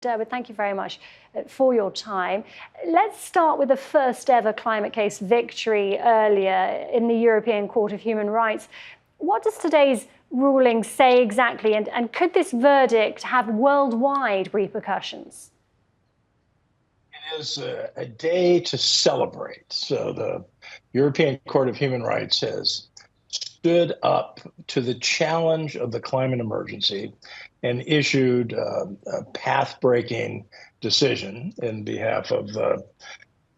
Durwood, thank you very much for your time. Let's start with the first ever climate case victory earlier in the European Court of Human Rights. What does today's ruling say exactly, and could this verdict have worldwide repercussions? It is a day to celebrate. So the European Court of Human Rights has stood up to the challenge of the climate emergency and issued a path-breaking decision in behalf of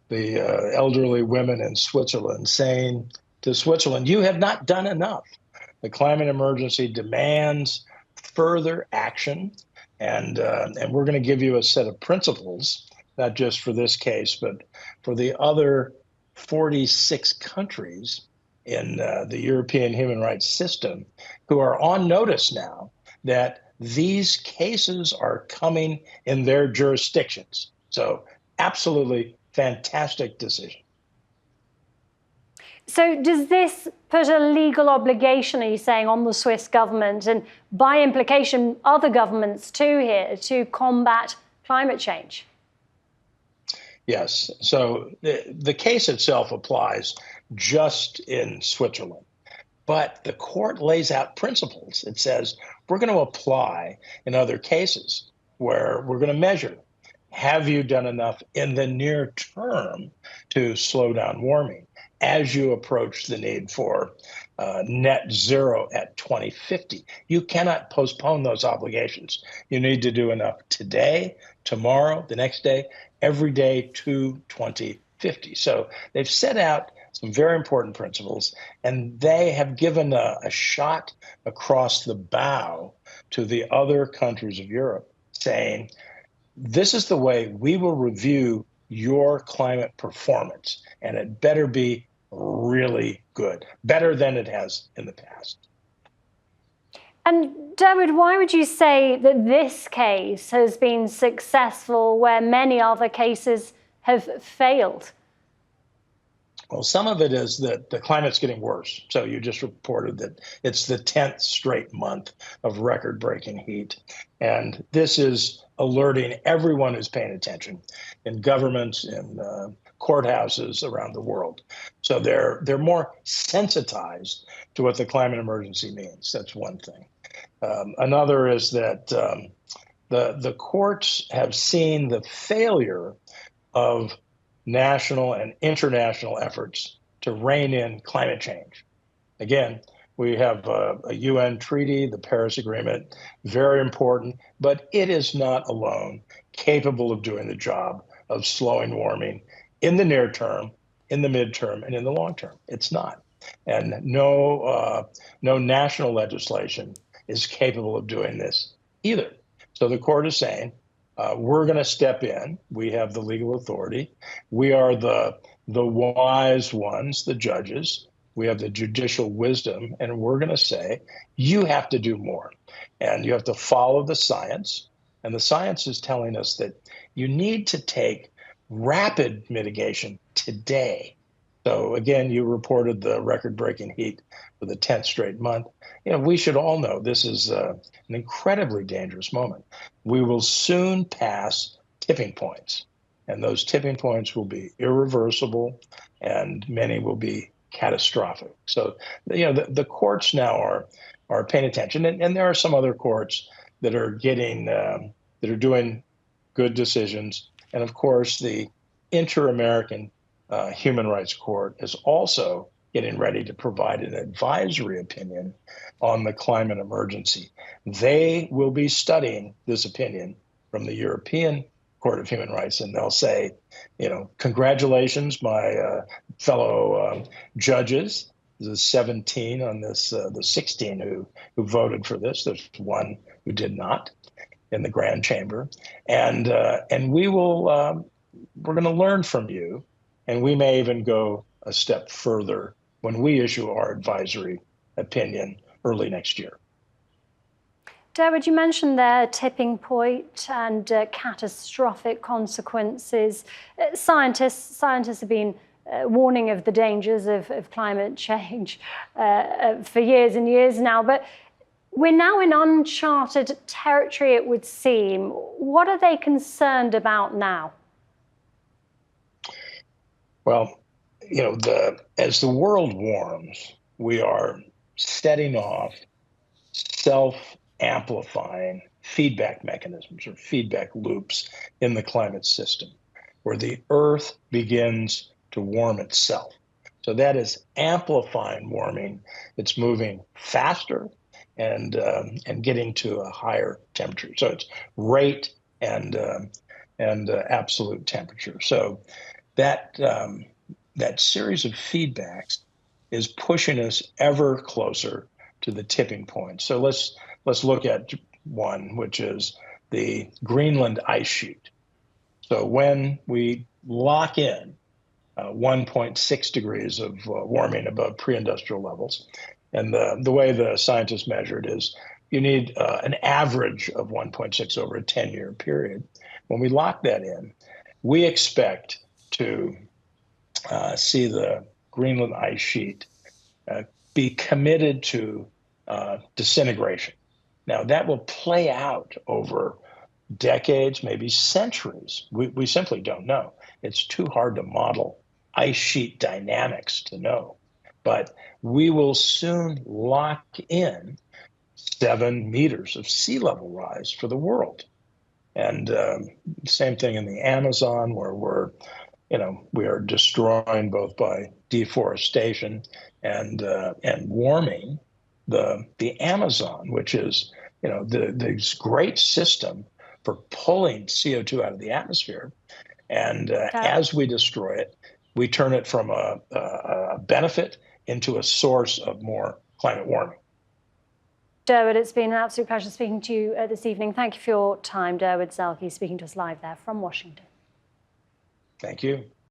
the elderly women in Switzerland, saying to Switzerland, you have not done enough. The climate emergency demands further action, and we're going to give you a set of principles, not just for this case, but for the other 46 countries in the European human rights system who are on notice now that these cases are coming in their jurisdictions. So absolutely fantastic decision. So does this put a legal obligation, are you saying, on the Swiss government and by implication other governments too here to combat climate change? Yes. So the case itself applies just in Switzerland, but the court lays out principles. It says we're going to apply in other cases where we're going to measure, have you done enough in the near term to slow down warming as you approach the need for net zero at 2050? You cannot postpone those obligations. You need to do enough today, tomorrow, the next day, every day to 2050. So they've set out some very important principles, and they have given a shot across the bow to the other countries of Europe, saying, this is the way we will review your climate performance, and it better be really good, better than it has in the past. And Durwood, why would you say that this case has been successful where many other cases have failed? Well, some of it is that the climate's getting worse. So you just reported that it's the 10th straight month of record-breaking heat. And this is alerting everyone who's paying attention in governments, in courthouses around the world. So they're more sensitized to what the climate emergency means. That's one thing. Another is that the courts have seen the failure of national and international efforts to rein in climate change. Again, we have a UN treaty, the Paris Agreement, very important, but it is not alone capable of doing the job of slowing warming in the near term, in the midterm, and in the long term. It's not. And no national legislation is capable of doing this either. So the court is saying, we're going to step in. We have the legal authority. We are the wise ones, the judges. We have the judicial wisdom, and we're going to say, you have to do more. And you have to follow the science. And the science is telling us that you need to take rapid mitigation today. So again, you reported the record-breaking heat for the 10th straight month. We should all know this is an incredibly dangerous moment. We will soon pass tipping points, and those tipping points will be irreversible, and many will be catastrophic. So, the courts now are paying attention, and there are some other courts that are doing good decisions, and of course, the Inter-American Human Rights Court is also getting ready to provide an advisory opinion on the climate emergency. They will be studying this opinion from the European Court of Human Rights, and they'll say, congratulations, my fellow judges. There's 17 on this, the 16 who voted for this. There's one who did not in the Grand Chamber, and we will we're going to learn from you, and we may even go a step further when we issue our advisory opinion early next year. Durwood, you mentioned there tipping point and catastrophic consequences. Scientists have been warning of the dangers of climate change for years and years now. But We're now in uncharted territory, it would seem. What are they concerned about now? Well, as the world warms, we are setting off self-amplifying feedback mechanisms or feedback loops in the climate system, where the Earth begins to warm itself. So that is amplifying warming. It's moving faster and getting to a higher temperature. So it's rate and absolute temperature. So that series of feedbacks is pushing us ever closer to the tipping point. So let's look at one, which is the Greenland ice sheet. So when we lock in 1.6 degrees of warming above pre-industrial levels, and the way the scientists measured is you need an average of 1.6 over a 10-year period. When we lock that in, we expect to see the Greenland ice sheet be committed to disintegration. Now, that will play out over decades, maybe centuries. We simply don't know. It's too hard to model ice sheet dynamics to know. But we will soon lock in 7 meters of sea level rise for the world. And same thing in the Amazon, where we are destroying both by deforestation and warming the Amazon, which is this great system for pulling CO2 out of the atmosphere. And as we destroy it, we turn it from a benefit into a source of more climate warming. Durwood, it's been an absolute pleasure speaking to you this evening. Thank you for your time. Durwood Zaelke speaking to us live there from Washington. Thank you.